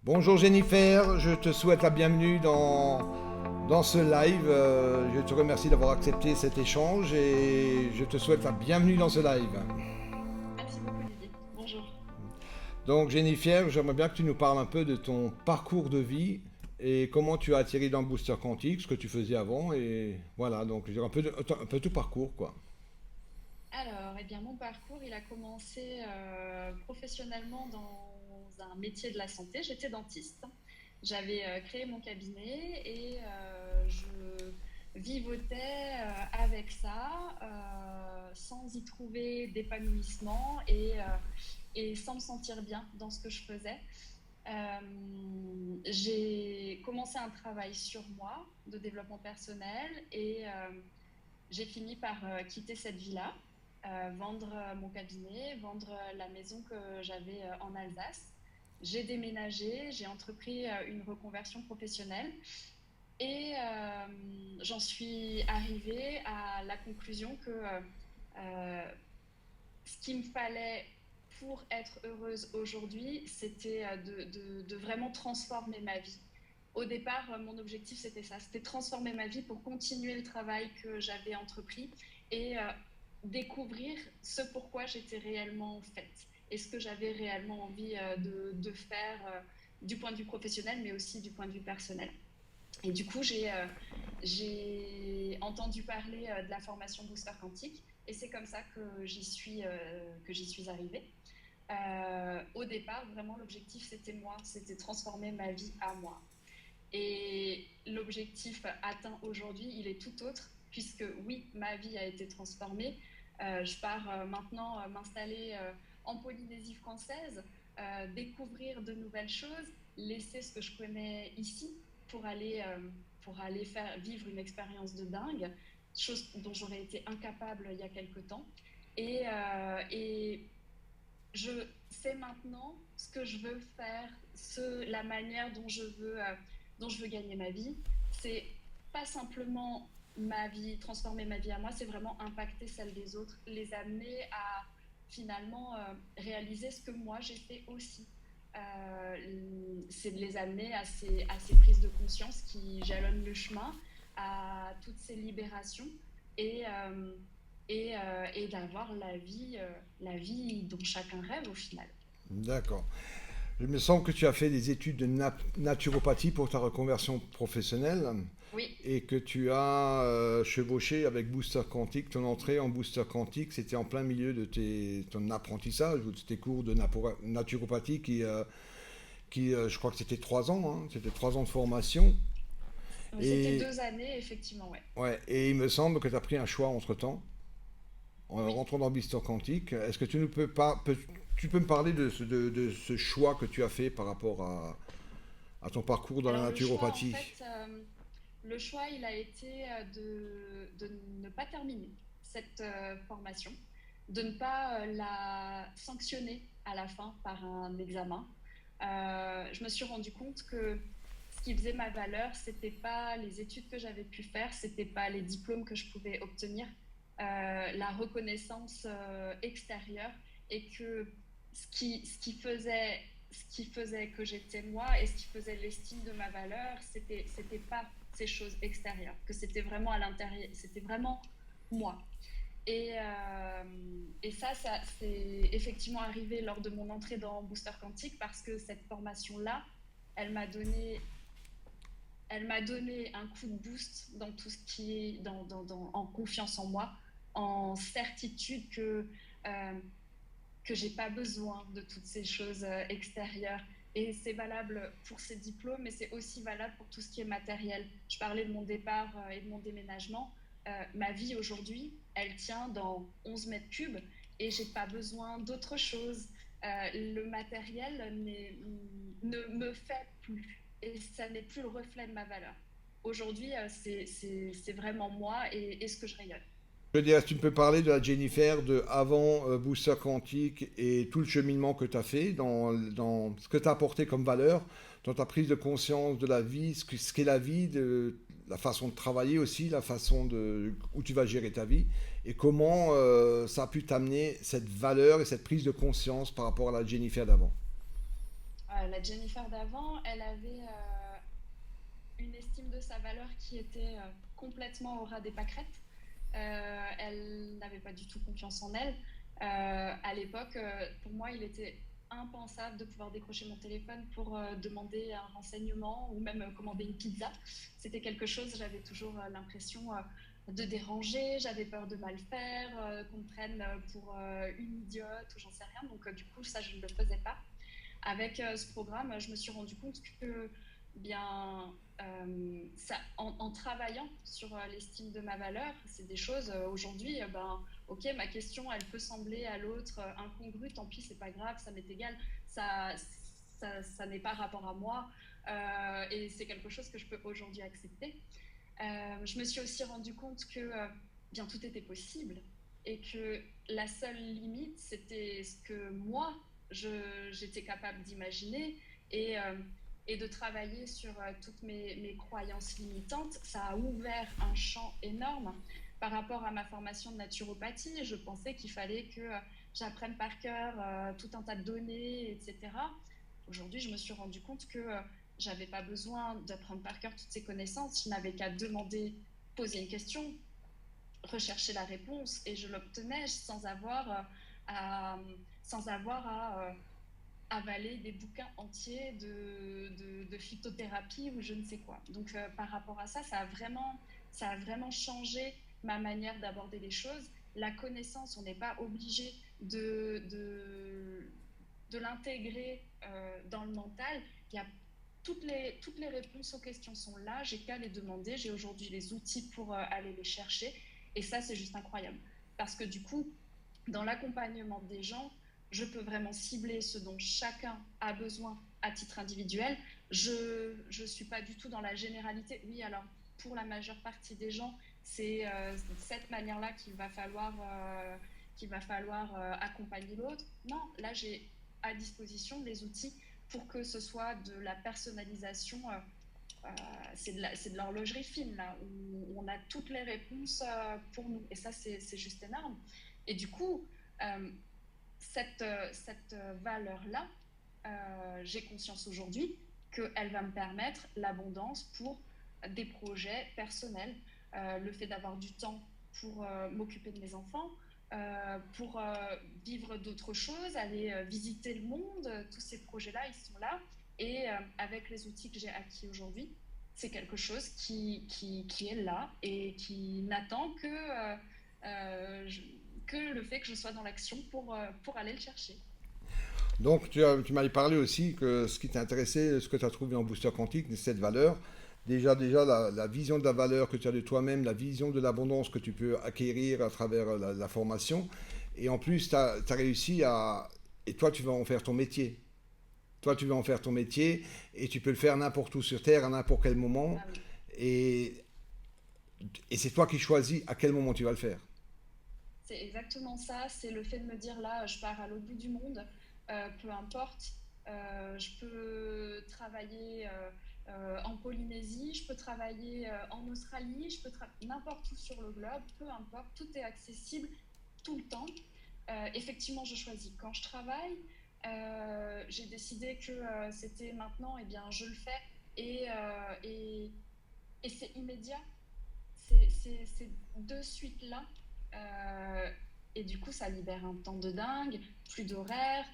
Bonjour Jennifer, je te souhaite la bienvenue dans ce live. Je te remercie d'avoir accepté cet échange et je te souhaite la bienvenue dans ce live. Merci beaucoup Olivier. Bonjour. Donc Jennifer, j'aimerais bien que tu nous parles un peu de ton parcours de vie et comment tu as atterri dans le booster quantique, ce que tu faisais avant et voilà, donc je dirais un peu tout parcours quoi. Alors, eh bien, mon parcours, il a commencé professionnellement dans un métier de la santé. J'étais dentiste. J'avais créé mon cabinet et je vivotais avec ça sans y trouver d'épanouissement et sans me sentir bien dans ce que je faisais. J'ai commencé un travail sur moi de développement personnel et j'ai fini par quitter cette vie-là, vendre mon cabinet, vendre la maison que j'avais en Alsace. J'ai déménagé, j'ai entrepris une reconversion professionnelle et j'en suis arrivée à la conclusion que ce qu'il me fallait pour être heureuse aujourd'hui, c'était de vraiment transformer ma vie. Au départ, mon objectif, c'était ça, c'était transformer ma vie pour continuer le travail que j'avais entrepris et découvrir ce pourquoi j'étais réellement faite et ce que j'avais réellement envie de faire du point de vue professionnel, mais aussi du point de vue personnel. Et du coup, j'ai entendu parler de la formation Booster Quantique et c'est comme ça que j'y suis arrivée. Au départ, vraiment, l'objectif, c'était moi, c'était transformer ma vie à moi. Et l'objectif atteint aujourd'hui, il est tout autre, puisque oui, ma vie a été transformée. Je pars maintenant m'installer en Polynésie française, découvrir de nouvelles choses, laisser ce que je connais ici pour aller faire vivre une expérience de dingue, chose dont j'aurais été incapable il y a quelque temps. Et je sais maintenant ce que je veux faire, la manière dont je veux gagner ma vie. C'est pas simplement ma vie, transformer ma vie à moi, c'est vraiment impacter celle des autres, les amener à finalement réaliser ce que moi j'ai fait aussi. C'est de les amener à ces prises de conscience qui jalonnent le chemin, à toutes ces libérations et, et d'avoir la vie dont chacun rêve au final. D'accord. Il me semble que tu as fait des études de naturopathie pour ta reconversion professionnelle Oui, et que tu as chevauché avec Booster Quantique. Ton entrée en Booster Quantique, c'était en plein milieu de ton apprentissage ou de tes cours de naturopathie je crois que c'était 3 ans, hein, c'était 3 ans de formation. c'était Et, 2 années, effectivement, ouais. ouais, et il me semble que tu as pris un choix entre-temps en Oui. rentrant dans Booster Quantique. Est-ce que tu ne peux pas, tu peux me parler de ce choix que tu as fait par rapport à ton parcours dans la Alors le choix, en naturopathie? fait, le choix, il a été de ne pas terminer cette formation, de ne pas la sanctionner à la fin par un examen. Je me suis rendu compte que ce qui faisait ma valeur, c'était pas les études que j'avais pu faire, c'était pas les diplômes que je pouvais obtenir, la reconnaissance extérieure, et que ce qui faisait que j'étais moi et ce qui faisait l'estime de ma valeur, c'était pas ces choses extérieures, que c'était vraiment à l'intérieur, c'était vraiment moi. Et ça c'est effectivement arrivé lors de mon entrée dans Booster Quantique parce que cette formation-là, elle m'a donné, elle m'a donné un coup de boost dans tout ce qui est en confiance en moi, en certitude que j'ai pas besoin de toutes ces choses extérieures. Et c'est valable pour ces diplômes, mais c'est aussi valable pour tout ce qui est matériel. Je parlais de mon départ et de mon déménagement. Ma vie aujourd'hui, elle tient dans 11 mètres cubes et j'ai pas besoin d'autre chose. Le matériel ne me fait plus et ça n'est plus le reflet de ma valeur. Aujourd'hui, c'est vraiment moi et ce que je rayonne. Je veux dire, est-ce que tu peux parler de la Jennifer de avant Booster Quantique et tout le cheminement que tu as fait dans ce que tu as apporté comme valeur, dans ta prise de conscience de la vie, ce qu'est la vie, de la façon de travailler aussi, la façon où tu vas gérer ta vie, et comment ça a pu t'amener cette valeur et cette prise de conscience par rapport à la Jennifer d'avant. La Jennifer d'avant, elle avait une estime de sa valeur qui était complètement au ras des pâquerettes. Elle n'avait pas du tout confiance en elle. À l'époque, pour moi, il était impensable de pouvoir décrocher mon téléphone pour demander un renseignement ou même commander une pizza. C'était quelque chose, j'avais toujours l'impression de déranger, j'avais peur de mal faire, qu'on me prenne pour une idiote ou j'en sais rien. Donc du coup, ça, je ne le faisais pas. Avec ce programme, je me suis rendu compte que bien, ça, en travaillant sur l'estime de ma valeur, c'est des choses aujourd'hui, ok, ma question, elle peut sembler à l'autre incongrue, tant pis, c'est pas grave, ça m'est égal, ça n'est pas rapport à moi, et c'est quelque chose que je peux aujourd'hui accepter. Je me suis aussi rendu compte que bien tout était possible et que la seule limite, c'était ce que moi, j'étais capable d'imaginer et, euh, et de travailler sur toutes mes croyances limitantes. Ça a ouvert un champ énorme par rapport à ma formation de naturopathie. Je pensais qu'il fallait que j'apprenne par cœur tout un tas de données, etc. Aujourd'hui, je me suis rendu compte que j'avais pas besoin d'apprendre par cœur toutes ces connaissances. Je n'avais qu'à demander, poser une question, rechercher la réponse et je l'obtenais à, sans avoir à avaler des bouquins entiers de phytothérapie ou je ne sais quoi. Donc par rapport à ça, ça a vraiment changé ma manière d'aborder les choses. La connaissance, on n'est pas obligé de l'intégrer dans le mental. Il y a toutes les réponses aux questions sont là, j'ai qu'à les demander, j'ai aujourd'hui les outils pour aller les chercher et ça c'est juste incroyable parce que du coup dans l'accompagnement des gens je peux vraiment cibler ce dont chacun a besoin à titre individuel. Je ne suis pas du tout dans la généralité. Oui, alors pour la majeure partie des gens, c'est cette manière-là qu'il va falloir accompagner l'autre. Non, là j'ai à disposition les outils pour que ce soit de la personnalisation. C'est de l'horlogerie fine, là, où on a toutes les réponses pour nous. Et ça, c'est juste énorme. Et du coup, cette valeur-là, j'ai conscience aujourd'hui qu'elle va me permettre l'abondance pour des projets personnels, le fait d'avoir du temps pour m'occuper de mes enfants, pour vivre d'autres choses, aller visiter le monde, tous ces projets-là, ils sont là. Et avec les outils que j'ai acquis aujourd'hui, c'est quelque chose qui est là et qui n'attend je, que le fait que je sois dans l'action pour aller le chercher. Donc, tu m'avais parlé aussi que ce qui t'intéressait, ce que tu as trouvé en booster quantique, c'est cette valeur. Déjà la vision de la valeur que tu as de toi-même, la vision de l'abondance que tu peux acquérir à travers la formation. Et en plus, tu as réussi à... Et toi, tu vas en faire ton métier. Toi, tu vas en faire ton métier et tu peux le faire n'importe où sur Terre, à n'importe quel moment. Ah oui, Et, et c'est toi qui choisis à quel moment tu vas le faire. c'est exactement ça. C'est le fait de me dire là, je pars à l'autre bout du monde, peu importe. Je peux travailler en Polynésie, je peux travailler en Australie, je peux n'importe où sur le globe, peu importe, tout est accessible tout le temps. Effectivement, je choisis quand je travaille. J'ai décidé que c'était maintenant, et bien, je le fais et, et c'est immédiat. C'est de suite là. Euh, et du coup, ça libère un temps de dingue, plus d'horaires,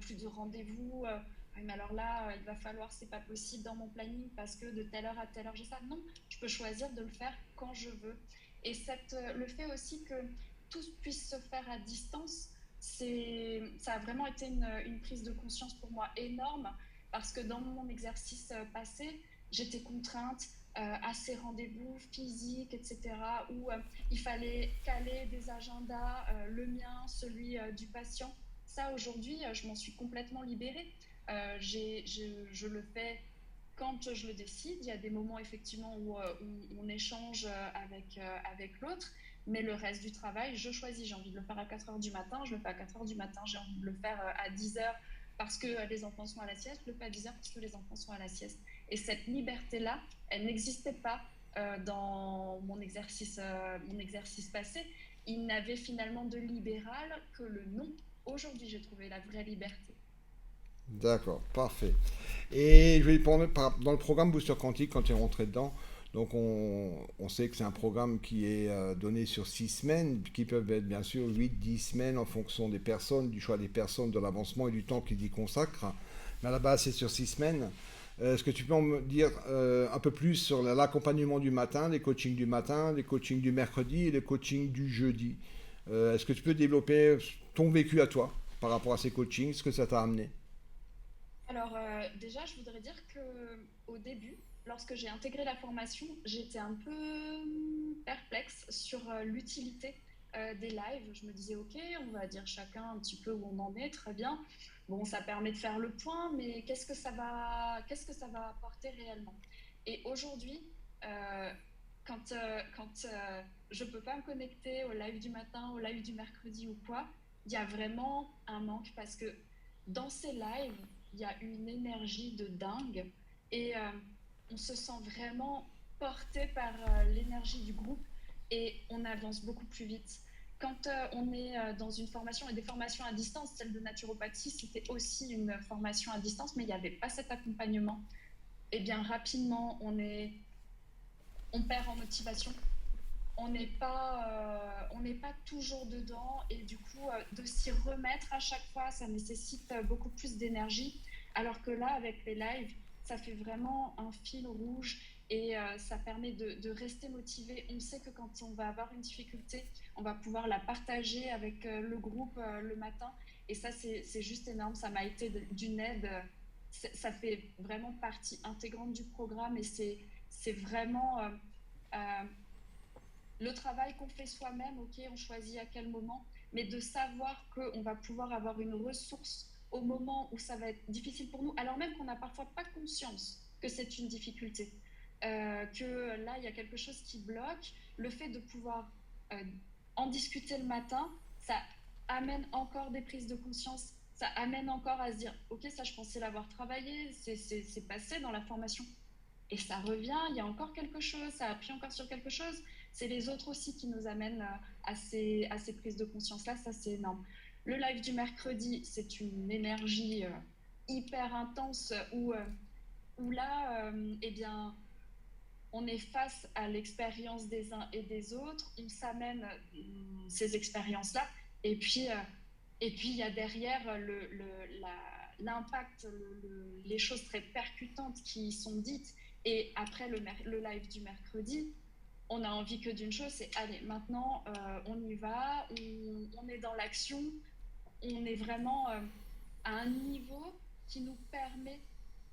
plus de rendez-vous. Oui, mais alors là, il va falloir, c'est pas possible dans mon planning parce que de telle heure à telle heure j'ai ça. Non, je peux choisir de le faire quand je veux. Et le fait aussi que tout puisse se faire à distance, ça a vraiment été une prise de conscience pour moi énorme parce que dans mon exercice passé, j'étais contrainte à ces rendez-vous physiques, etc., où il fallait caler des agendas, le mien, celui du patient. Ça, aujourd'hui, je m'en suis complètement libérée. Je le fais quand je le décide. Il y a des moments, effectivement, où on échange avec l'autre, mais le reste du travail, je choisis. J'ai envie de le faire à 4 heures du matin, je le fais à 4 heures du matin. J'ai envie de le faire à 10 heures parce que les enfants sont à la sieste, je le fais à 10 heures parce que les enfants sont à la sieste. Et cette liberté-là, elle n'existait pas dans mon exercice passé. Il n'avait finalement de libéral que le nom. Aujourd'hui, j'ai trouvé la vraie liberté. D'accord, parfait. Et je vais prendre dans le programme Booster Quantique, quand tu es rentré dedans, donc on sait que c'est un programme qui est donné sur 6 semaines, qui peuvent être bien sûr 8, 10 semaines en fonction des personnes, du choix des personnes, de l'avancement et du temps qu'ils y consacrent. Mais à la base, c'est sur 6 semaines. Est-ce que tu peux me dire un peu plus sur l'accompagnement du matin, les coachings du matin, les coachings du mercredi et les coachings du jeudi? Est-ce que tu peux développer ton vécu à toi par rapport à ces coachings, ce que ça t'a amené? Alors, déjà, je voudrais dire que au début, lorsque j'ai intégré la formation, j'étais un peu perplexe sur l'utilité des lives. Je me disais, OK, on va dire chacun un petit peu où on en est, très bien. Bon, ça permet de faire le point, mais qu'est-ce que ça va apporter réellement? Et aujourd'hui, euh, quand je ne peux pas me connecter au live du matin, au live du mercredi ou quoi, il y a vraiment un manque parce que dans ces lives, il y a une énergie de dingue et on se sent vraiment porté par l'énergie du groupe et on avance beaucoup plus vite. Quand on est dans une formation et des formations à distance, celle de naturopathie, c'était aussi une formation à distance, mais il n'y avait pas cet accompagnement. Et bien rapidement, on perd en motivation, on n'est pas toujours dedans et du coup, de s'y remettre à chaque fois, ça nécessite beaucoup plus d'énergie. Alors que là, avec les lives, ça fait vraiment un fil rouge et ça permet de rester motivé. On sait que quand on va avoir une difficulté, on va pouvoir la partager avec le groupe le matin. Et ça, c'est juste énorme. Ça m'a été d'une aide. Ça fait vraiment partie intégrante du programme et c'est vraiment euh, le travail qu'on fait soi-même, ok, on choisit à quel moment, mais de savoir qu'on va pouvoir avoir une ressource au moment où ça va être difficile pour nous, alors même qu'on n'a parfois pas conscience que c'est une difficulté, que là, il y a quelque chose qui bloque, le fait de pouvoir euh, en discuter le matin, ça amène encore des prises de conscience, ça amène encore à se dire, ok, ça, je pensais l'avoir travaillé, c'est passé dans la formation, et ça revient, il y a encore quelque chose, ça appuie encore sur quelque chose. C'est les autres aussi qui nous amènent à ces prises de conscience-là, ça c'est énorme. Le live du mercredi, c'est une énergie hyper intense où là, eh bien, on est face à l'expérience des uns et des autres, on s'amène ces expériences-là, et puis il y a derrière l'impact, les choses très percutantes qui sont dites. Et après le live du mercredi, on a envie que d'une chose, c'est allez, maintenant on y va, on est dans l'action, on est vraiment à un niveau qui nous permet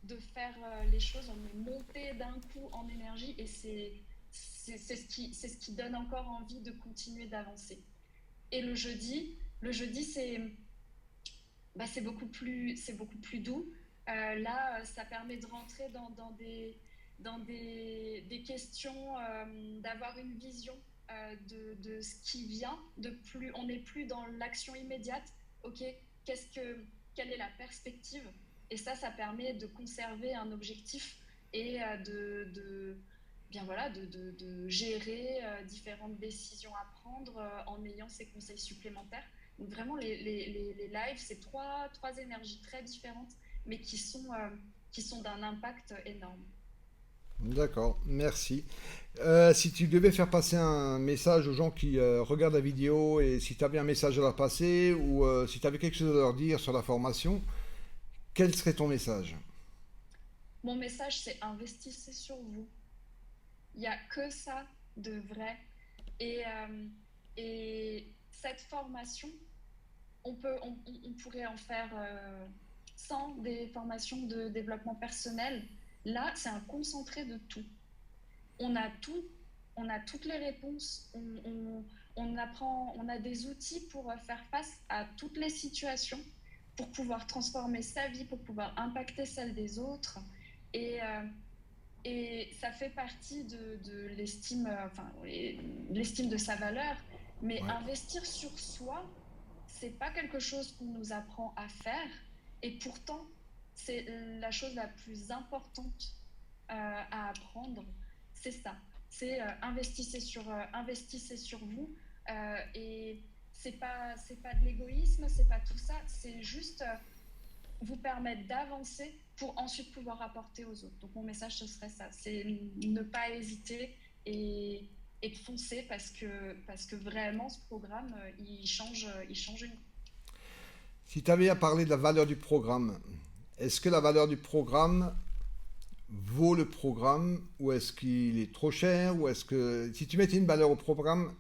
de faire les choses, on est monté d'un coup en énergie et c'est ce qui donne encore envie de continuer d'avancer. Et le jeudi c'est beaucoup plus doux. Là, ça permet de rentrer des questions, d'avoir une vision de ce qui vient. On n'est plus dans l'action immédiate. Ok, qu'est-ce que, quelle est la perspective? Et ça permet de conserver un objectif et bien voilà, de gérer différentes décisions à prendre en ayant ces conseils supplémentaires. Donc vraiment, les lives, c'est trois énergies très différentes, mais qui sont d'un impact énorme. D'accord, merci. Si tu devais faire passer un message aux gens qui regardent la vidéo et si tu avais un message à leur passer ou si tu avais quelque chose à leur dire sur la formation, quel serait ton message? Mon message, c'est investissez sur vous. Il n'y a que ça de vrai. Et, cette formation, on pourrait en faire 100 des formations de développement personnel. Là, c'est un concentré de tout. On a tout, on a toutes les réponses, on apprend, on a des outils pour faire face à toutes les situations, pour pouvoir transformer sa vie, pour pouvoir impacter celle des autres. Et, ça fait partie de l'estime, enfin, l'estime de sa valeur. Mais Ouais. investir sur soi, c'est pas quelque chose qu'on nous apprend à faire. Et pourtant, c'est la chose la plus importante à apprendre. C'est ça. C'est investissez sur vous. Et c'est pas de l'égoïsme, c'est pas tout ça. C'est juste vous permettre d'avancer pour ensuite pouvoir apporter aux autres. Donc mon message, ce serait ça, c'est ne pas hésiter et de foncer parce que vraiment ce programme, il change une. Si tu avais à parler de la valeur du programme, est-ce que la valeur du programme vaut le programme ou est-ce qu'il est trop cher ou est-ce que si tu mettais une valeur au programme,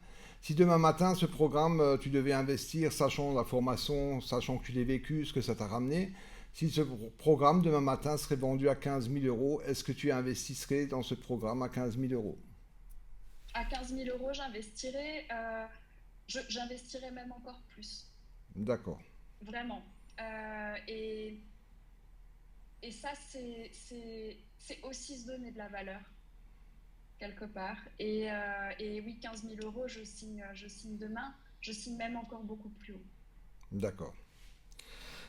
si demain matin ce programme tu devais investir sachant la formation, sachant que tu l'as vécu, ce que ça t'a ramené, si ce programme demain matin serait vendu à 15 000 euros, est-ce que tu investisserais dans ce programme à 15 000 euros? À 15 000 euros, j'investirais même encore plus, D'accord, vraiment. Euh, et, et ça, c'est aussi se donner de la valeur, quelque part. Et oui, 15 000 euros, je signe demain, je signe même encore beaucoup plus haut. d'accord.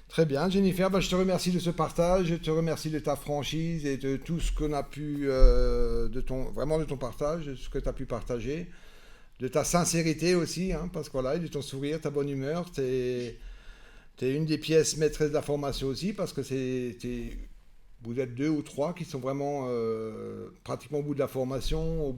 Très bien, Jennifer, bah, je te remercie de ce partage, je te remercie de ta franchise et de tout ce qu'on a pu, vraiment de ton partage, de ce que tu as pu partager, de ta sincérité aussi, hein, parce que voilà, et de ton sourire, ta bonne humeur, t'es une des pièces maîtresses de la formation aussi, parce que vous êtes deux ou trois qui sont vraiment pratiquement au bout de la formation,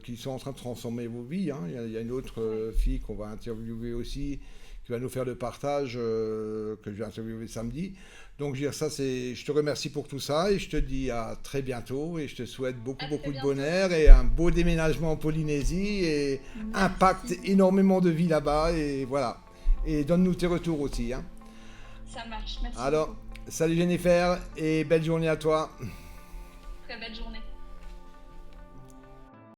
qui sont en train de transformer vos vies, hein. Il y a une autre Ouais. fille qu'on va interviewer aussi, qui va nous faire le partage que je vais interviewer samedi. Donc, je veux dire, je te remercie pour tout ça et je te dis à très bientôt et je te souhaite beaucoup, À très beaucoup de bientôt. bonheur et un beau déménagement en Polynésie et impacte Merci. énormément de vie là-bas et voilà. Et donne-nous tes retours aussi, hein. Ça marche. Merci Alors, beaucoup. salut Jennifer et belle journée à toi. Très belle journée.